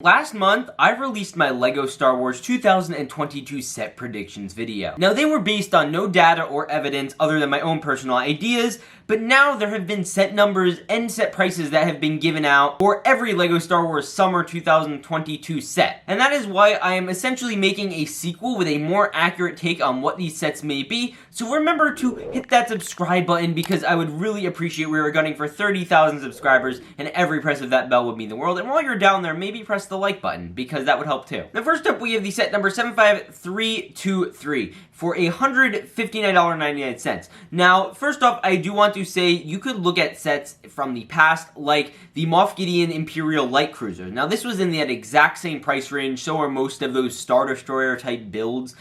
Last month, I released my LEGO Star Wars 2022 set predictions video. Now, they were based on no data or evidence other than my own personal ideas, but now there have been set numbers and set prices that have been given out for every LEGO Star Wars Summer 2022 set. And that is why I am essentially making a sequel with a more accurate take on what these sets may be. So remember to hit that subscribe button because I would really appreciate we were gunning for 30,000 subscribers, and every press of that bell would mean the world. And while you're down there, maybe press the like button because that would help too. Now, first up, we have the set number 75323 for $159.99. Now, first off, I do want to say you could look at sets from the past like the Moff Gideon Imperial Light Cruiser. Now, this was in that exact same price range, so are most of those Star Destroyer type builds,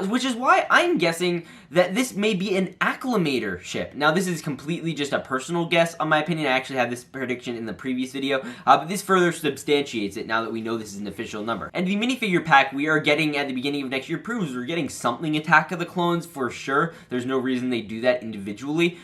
which is why I'm guessing that this may be an Acclamator ship. Now, this is completely just a personal guess, on my opinion. I actually had this prediction in the previous video, but this further substantiates it now that we know this is an official number. And the minifigure pack we are getting at the beginning of next year proves we're getting something Attack of the Clones for sure. There's no reason they do that individually.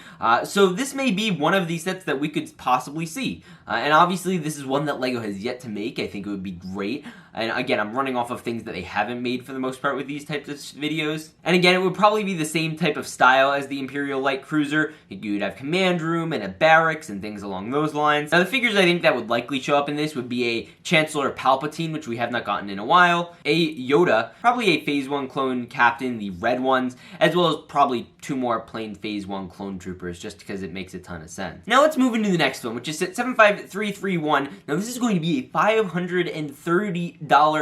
So this may be one of these sets that we could possibly see. And obviously, this is one that LEGO has yet to make. I think it would be great. And again, I'm running off of things that they haven't made for the most part with these types of videos. And again, it would probably be the same type of style as the Imperial Light Cruiser. You'd have command room and a barracks and things along those lines. Now, the figures I think that would likely show up in this would be a Chancellor Palpatine, which we have not gotten in a while, a Yoda, probably a Phase 1 clone captain, the red ones, as well as probably 2 more plain Phase 1 clone troopers, just because it makes a ton of sense. Now, let's move into the next one, which is set 75331. Now, this is going to be a $530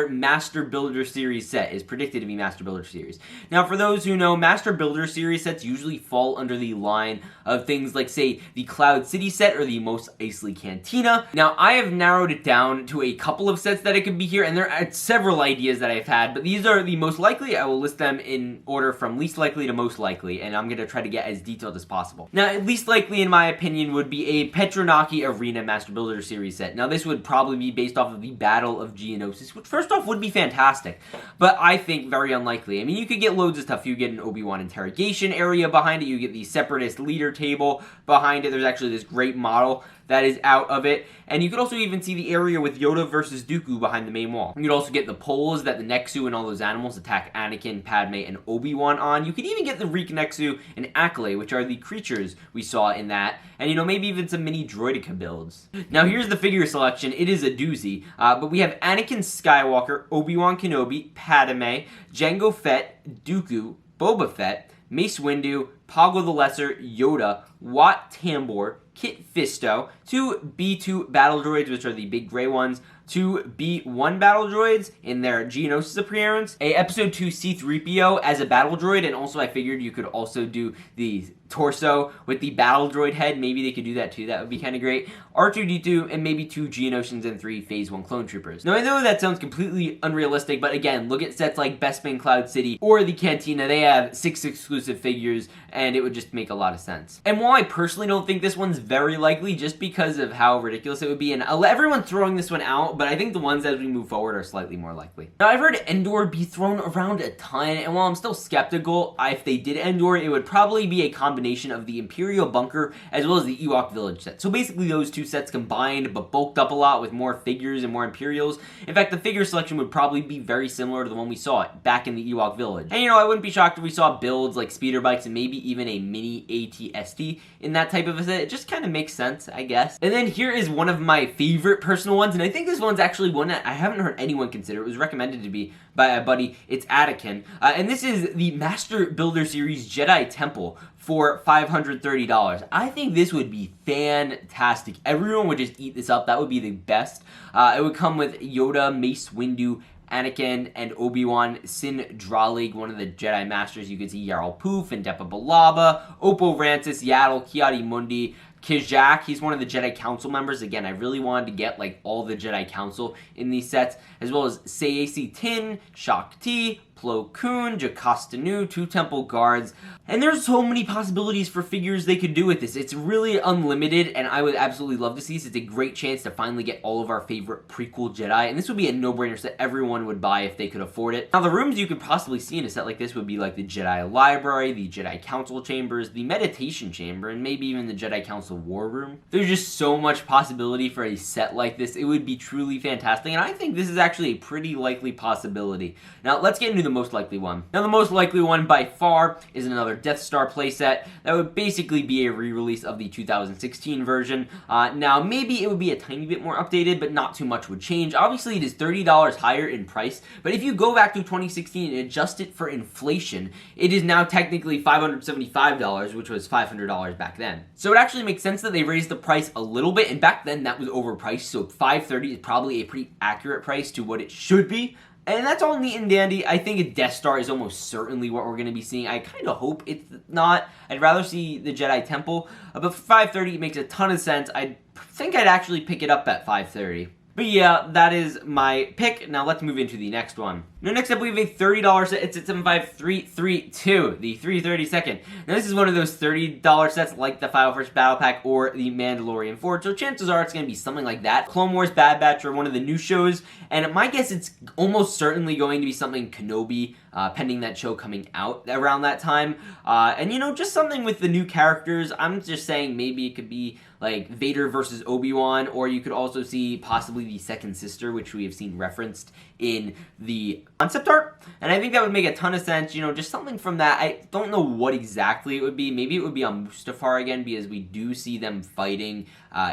Master Builder Series set, is predicted to be Master Builder Series. Now, for those who know, Master Builder Series sets usually fall under the line of things like, say, the Cloud City set or the Mos Eisley Cantina. Now, I have narrowed it down to a couple of sets that it could be here, and there are several ideas that I've had, but these are the most likely. I will list them in order from least likely to most likely, and I'm going to try to get as detailed as possible. Now, least likely, in my opinion, would be a Petronaki Arena Master Builder Series set. Now, this would probably be based off of the Battle of Geonosis, which first off would be fantastic, but I think very unlikely. I mean, you could get loads of stuff. You get an Obi-Wan interrogation area behind it. You get the Separatist leader table behind it. There's actually this great model that is out of it. And you could also even see the area with Yoda versus Dooku behind the main wall. You could also get the poles that the Nexu and all those animals attack Anakin, Padme, and Obi-Wan on. You could even get the Reek Nexu and Accolade, which are the creatures we saw in that. And, you know, maybe even some mini Droideka builds. Now, here's the figure selection. It is a doozy. But we have Anakin Skywalker, Obi-Wan Kenobi, Padme, Jango Fett, Dooku, Boba Fett, Mace Windu, Poggle the Lesser, Yoda, Wat Tambor, Kit Fisto, 2 B2 battle droids, which are the big gray ones, 2 B1 battle droids in their Geonosis appearance, a Episode 2 C-3PO as a battle droid, and also I figured you could also do the torso with the battle droid head. Maybe they could do that too. That would be kind of great. R2-D2 and maybe 2 Geonosians and 3 Phase 1 clone troopers. Now, I know that sounds completely unrealistic, but again, look at sets like Bespin Cloud City or the Cantina. They have 6 exclusive figures, and it would just make a lot of sense. And while I personally don't think this one's very likely, just because of how ridiculous it would be, and everyone's throwing this one out, but I think the ones as we move forward are slightly more likely. Now, I've heard Endor be thrown around a ton, and while I'm still skeptical, if they did Endor, it would probably be a combination of the Imperial Bunker as well as the Ewok Village set. So basically those two sets combined, but bulked up a lot with more figures and more Imperials. In fact, the figure selection would probably be very similar to the one we saw back in the Ewok Village. And, you know, I wouldn't be shocked if we saw builds like speeder bikes and maybe even a mini AT-ST in that type of a set. It just kind of makes sense, I guess. And then here is one of my favorite personal ones, and I think this one's actually one that I haven't heard anyone consider. It was recommended to be by a buddy. It's Anakin. And this is the Master Builder Series Jedi Temple for $530. I think this would be fantastic. Everyone would just eat this up. That would be the best. It would come with Yoda, Mace Windu, Anakin, and Obi-Wan, Sin Dralig, one of the Jedi Masters. You could see Yarl Poof and Depa Balaba, Oppo Rancis, Yaddle, Ki-Adi-Mundi, Kijak, he's one of the Jedi Council members. Again, I really wanted to get like all the Jedi Council in these sets, as well as Saesi Tin, Shak Ti, Plo Koon, Jocasta Nu, 2 Temple Guards, and there's so many possibilities for figures they could do with this. It's really unlimited, and I would absolutely love to see this. It's a great chance to finally get all of our favorite prequel Jedi, and this would be a no-brainer set everyone would buy if they could afford it. Now, the rooms you could possibly see in a set like this would be like the Jedi Library, the Jedi Council Chambers, the Meditation Chamber, and maybe even the Jedi Council War Room. There's just so much possibility for a set like this. It would be truly fantastic, and I think this is actually a pretty likely possibility. Now, let's get into the most likely one. Now, the most likely one by far is another Death Star playset that would basically be a re-release of the 2016 version. Now, maybe it would be a tiny bit more updated, but not too much would change. Obviously, it is $30 higher in price, but if you go back to 2016 and adjust it for inflation, it is now technically $575, which was $500 back then. So it actually makes sense that they raised the price a little bit, and back then that was overpriced, so $530 is probably a pretty accurate price to what it should be. And that's all neat and dandy. I think a Death Star is almost certainly what we're going to be seeing. I kind of hope it's not. I'd rather see the Jedi Temple. But for $530, it makes a ton of sense. I think I'd actually pick it up at $530. But yeah, that is my pick. Now let's move into the next one. Now next up we have a $30 set. It's at 75332, the 332nd. Now this is one of those $30 sets like the 501st Battle Pack or the Mandalorian Forge, so chances are it's going to be something like that. Clone Wars, Bad Batch, or one of the new shows, and my guess it's almost certainly going to be something Kenobi, pending that show coming out around that time. And you know, just something with the new characters. I'm just saying maybe it could be like Vader versus Obi-Wan, or you could also see possibly the second sister, which we have seen referenced in the concept art, and I think that would make a ton of sense. You know, just something from that. I don't know what exactly it would be. Maybe it would be on Mustafar again, because we do see them fighting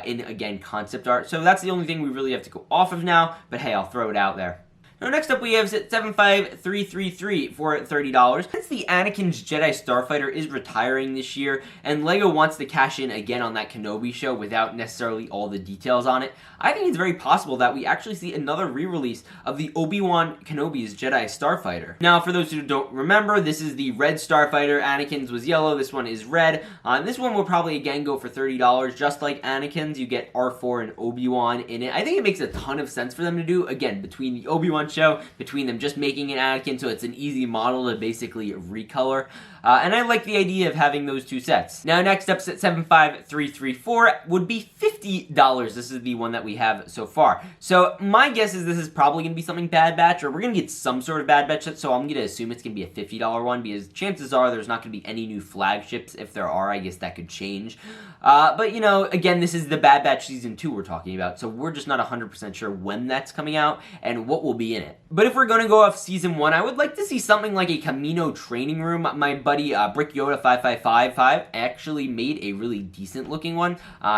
in, again, concept art. So that's the only thing we really have to go off of now, but hey, I'll throw it out there. Now, next up we have 75333 for $30. Since the Anakin's Jedi Starfighter is retiring this year, and LEGO wants to cash in again on that Kenobi show without necessarily all the details on it, I think it's very possible that we actually see another re-release of the Obi-Wan Kenobi's Jedi Starfighter. Now, for those who don't remember, this is the red Starfighter. Anakin's was yellow, this one is red. This one will probably again go for $30, just like Anakin's. You get R4 and Obi-Wan in it. I think it makes a ton of sense for them to do, again, between the Obi-Wan show, between them just making an Anakin so it's an easy model to basically recolor. And I like the idea of having those two sets. Now, next up, set 75334 would be $50. This is the one that we have so far. So my guess is this is probably going to be something Bad Batch, or we're going to get some sort of Bad Batch set, so I'm going to assume it's going to be a $50 one, because chances are there's not going to be any new flagships. If there are, I guess that could change. But, you know, again, this is the Bad Batch Season 2 we're talking about, so we're just not 100% sure when that's coming out and what will be in it. But if we're going to go off Season 1, I would like to see something like a Camino training room. My buddy Brick Yoda 5555 actually made a really decent looking one.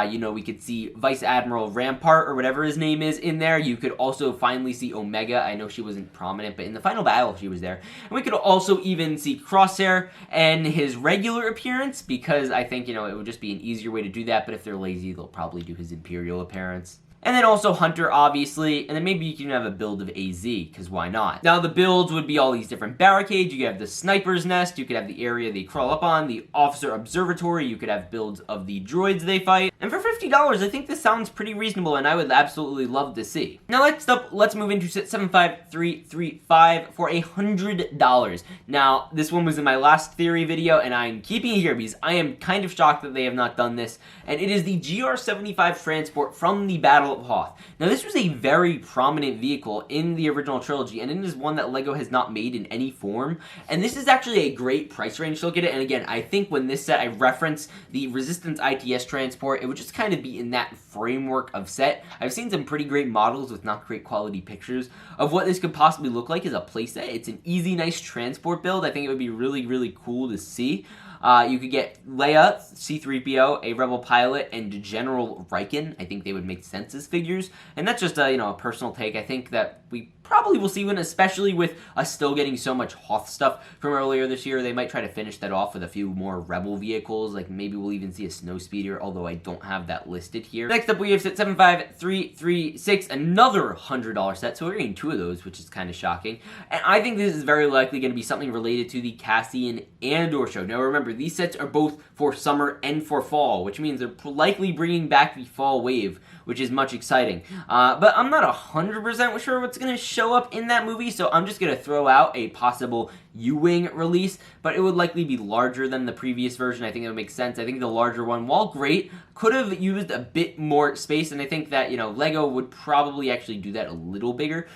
You know, we could see Vice Admiral Rampart, or whatever his name is, in there. You could also finally see Omega. I know she wasn't prominent, but in the final battle she was there. And we could also even see Crosshair and his regular appearance, because I think, you know, it would just be an easier way to do that, but if they're lazy, they'll probably do his Imperial appearance. And then also Hunter, obviously, and then maybe you can have a build of AZ, because why not? Now, the builds would be all these different barricades. You could have the Sniper's Nest, you could have the area they crawl up on, the Officer Observatory, you could have builds of the droids they fight. And for $50, I think this sounds pretty reasonable, and I would absolutely love to see. Now, next up, let's move into set 75335 for $100. Now, this one was in my last theory video, and I'm keeping it here because I am kind of shocked that they have not done this, and it is the GR-75 transport from the Battle of Hoth. Now, this was a very prominent vehicle in the original trilogy, and it is one that LEGO has not made in any form, and this is actually a great price range to look at it. And again, I think when this set, I reference the Resistance ITS transport, it would just kind of be in that framework of set. I've seen some pretty great models with not great quality pictures of what this could possibly look like as a playset. It's an easy, nice transport build. I think it would be really, really cool to see. You could get Leia, C-3PO, a Rebel pilot, and General Riken. I think they would make sense as figures. And that's just a personal take. I think that we probably will see one, especially with us still getting so much Hoth stuff from earlier this year. They might try to finish that off with a few more Rebel vehicles. Like maybe we'll even see a Snowspeeder, although I don't have that listed here. Next up, we have set 75336, another $100 set. So we're getting two of those, which is kind of shocking. And I think this is very likely going to be something related to the Cassian Andor show. Now remember, these sets are both for summer and for fall, which means they're likely bringing back the fall wave which is much exciting. But I'm not 100% sure what's going to show up in that movie, so I'm just going to throw out a possible U-Wing release, but it would likely be larger than the previous version. I think it would make sense. I think the larger one, while great, could have used a bit more space, and I think that, LEGO would probably actually do that a little bigger,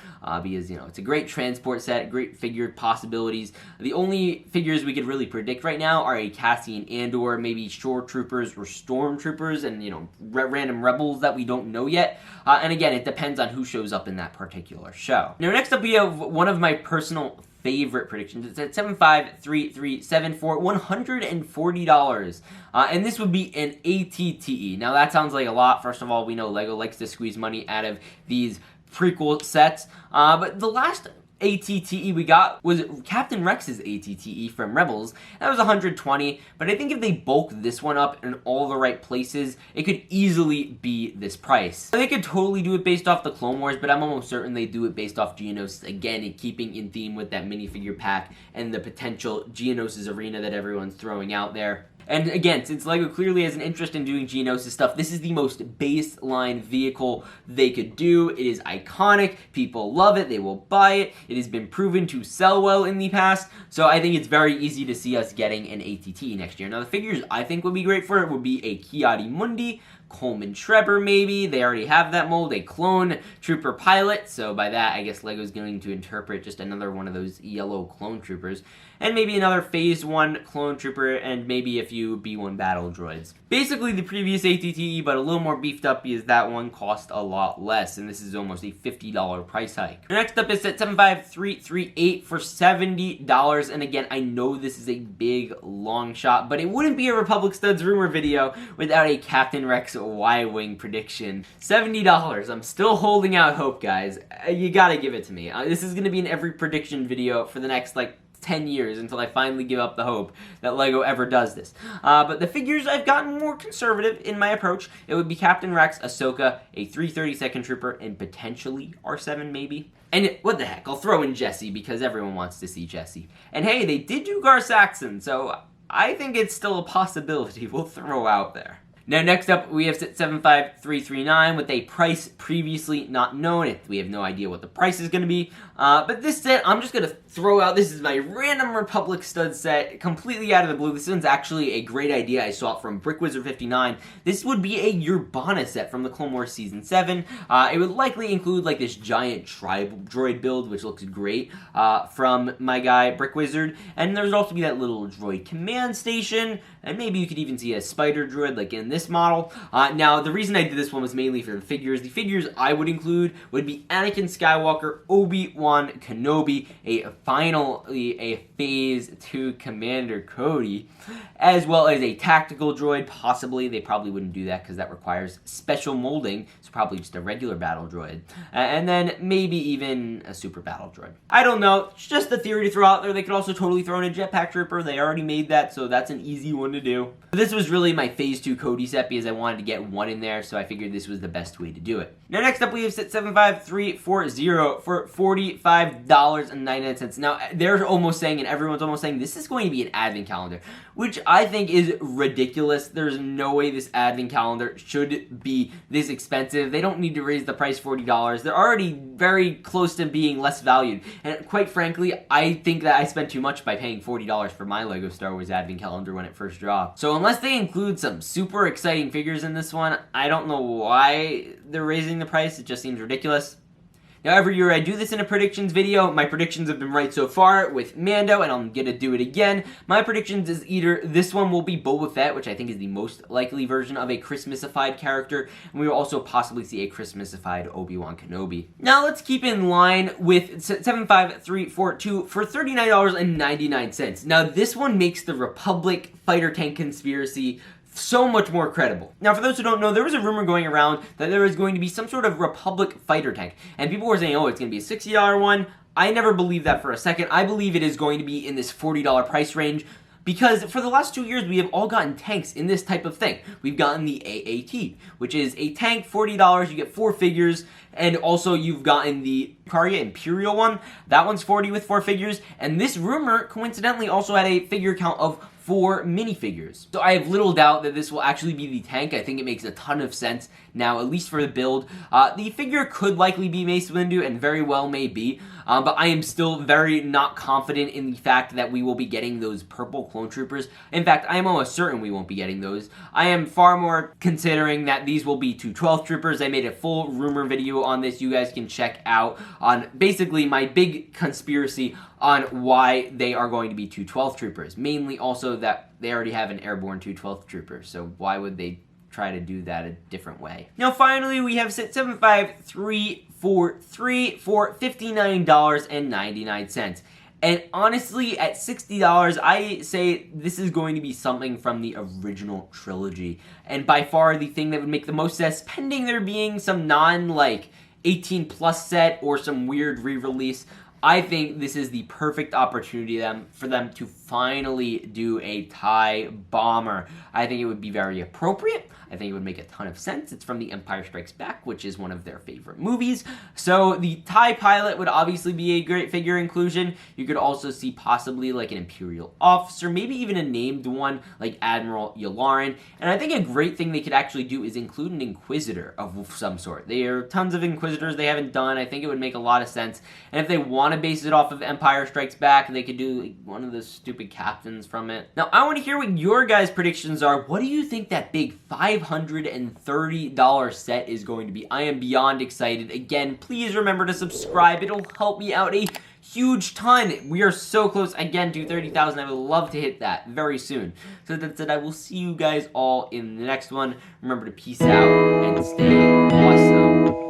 because, it's a great transport set, great figure possibilities. The only figures we could really predict right now are a Cassian Andor, maybe Shore Troopers or Stormtroopers, and, random rebels that we don't know yet. And again, it depends on who shows up in that particular show. Now, next up we have one of my personal favorite predictions. It's at 75337 for $140. And this would be an ATTE. Now that sounds like a lot. First of all, we know LEGO likes to squeeze money out of these prequel sets. But the last ATTE we got was Captain Rex's ATTE from Rebels. That was $120, but I think if they bulk this one up in all the right places, it could easily be this price. They could totally do it based off the Clone Wars, but I'm almost certain they do it based off Geonosis, again, keeping in theme with that minifigure pack and the potential Geonosis arena that everyone's throwing out there. And again, since LEGO clearly has an interest in doing Geonosis stuff, this is the most baseline vehicle they could do. It is iconic. People love it. They will buy it. It has been proven to sell well in the past. So I think it's very easy to see us getting an ATT next year. Now, the figures I think would be great for it would be a Ki-Adi-Mundi, Coleman Trevor maybe. They already have that mold, a clone trooper pilot. So by that, I guess LEGO's going to interpret just another one of those yellow clone troopers. And maybe another Phase 1 clone trooper, and maybe a few B-1 battle droids. Basically the previous ATTE, but a little more beefed up because that one cost a lot less, and this is almost a $50 price hike. Next up is at 75338 for $70, and again, I know this is a big, long shot, but it wouldn't be a Republic Studs rumor video without a Captain Rex Y-Wing prediction. $70, I'm still holding out hope, guys. You gotta give it to me. This is gonna be in every prediction video for the next, 10 years until I finally give up the hope that LEGO ever does this. But the figures, I've gotten more conservative in my approach. It would be Captain Rex, Ahsoka, a 332nd Trooper, and potentially R7 maybe. And what the heck, I'll throw in Jesse because everyone wants to see Jesse. And hey, they did do Gar Saxon, so I think it's still a possibility we'll throw out there. Now, next up, we have 75339 with a price previously not known. We have no idea what the price is going to be. But this set, I'm just going to throw out. This is my random Republic Stud set, completely out of the blue. This one's actually a great idea. I saw it from BrickWizard59. This would be a Urbana set from the Clone Wars Season 7. It would likely include, this giant tribal droid build, which looks great, from my guy, BrickWizard. And there's also be that little droid command station. And maybe you could even see a spider droid, like in this model. Now, the reason I did this one was mainly for the figures. The figures I would include would be Anakin Skywalker, Obi-Wan Kenobi, finally a Phase 2 Commander Cody, as well as a tactical droid, possibly. They probably wouldn't do that because that requires special molding, so probably just a regular battle droid. And then maybe even a super battle droid. I don't know, it's just a theory to throw out there. They could also totally throw in a jetpack trooper. They already made that, so that's an easy one to do. But this was really my Phase 2 Cody set because I wanted to get one in there, so I figured this was the best way to do it. Now, next up, we have set 75340 for $45.99. Now, they're almost saying, and everyone's almost saying, this is going to be an advent calendar, which I think is ridiculous. There's no way this advent calendar should be this expensive. They don't need to raise the price $40. They're already very close to being less valued. And quite frankly, I think that I spent too much by paying $40 for my LEGO Star Wars advent calendar when it first dropped. So unless they include some super exciting figures in this one, I don't know why they're raising the price. It just seems ridiculous. Now, every year I do this in a predictions video. My predictions have been right so far with Mando, and I'm going to do it again. My predictions is either this one will be Boba Fett, which I think is the most likely version of a Christmasified character, and we will also possibly see a Christmasified Obi-Wan Kenobi. Now, let's keep in line with 75342 for $39.99. Now, this one makes the Republic Fighter Tank Conspiracy so much more credible. Now, for those who don't know, there was a rumor going around that there was going to be some sort of Republic fighter tank, and people were saying, oh, it's going to be a $60 one. I never believed that for a second. I believe it is going to be in this $40 price range, because for the last 2 years, we have all gotten tanks in this type of thing. We've gotten the AAT, which is a tank, $40, you get 4 figures, and also you've gotten the Karya Imperial one. That one's $40 with 4 figures, and this rumor, coincidentally, also had a figure count of 4 minifigures. So I have little doubt that this will actually be the tank. I think it makes a ton of sense now, at least for the build. The figure could likely be Mace Windu, and very well may be, but I am still very not confident in the fact that we will be getting those purple clone troopers. In fact, I am almost certain we won't be getting those. I am far more considering that these will be 212 troopers. I made a full rumor video on this. You guys can check out on basically my big conspiracy on why they are going to be 212 troopers. Mainly also that they already have an airborne 212 trooper, so why would they try to do that a different way? Now finally, we have set 75343 for $59.99. And honestly, at $60, I say this is going to be something from the original trilogy. And by far the thing that would make the most sense, pending there being some non-like 18 plus set or some weird re-release, I think this is the perfect opportunity for them to finally do a TIE bomber. I think it would be very appropriate. I think it would make a ton of sense. It's from The Empire Strikes Back, which is one of their favorite movies. So the TIE pilot would obviously be a great figure inclusion. You could also see possibly like an Imperial officer, maybe even a named one like Admiral Yularen. And I think a great thing they could actually do is include an Inquisitor of some sort. There are tons of Inquisitors they haven't done. I think it would make a lot of sense. And if they want to base it off of Empire Strikes Back, they could do like one of the stupid captains from it. Now, I want to hear what your guys' predictions are. What do you think that big $530 set is going to be? I am beyond excited. Again, please remember to subscribe. It'll help me out a huge ton. We are so close again to 30,000. I would love to hit that very soon. So that said, I will see you guys all in the next one. Remember to peace out and stay awesome.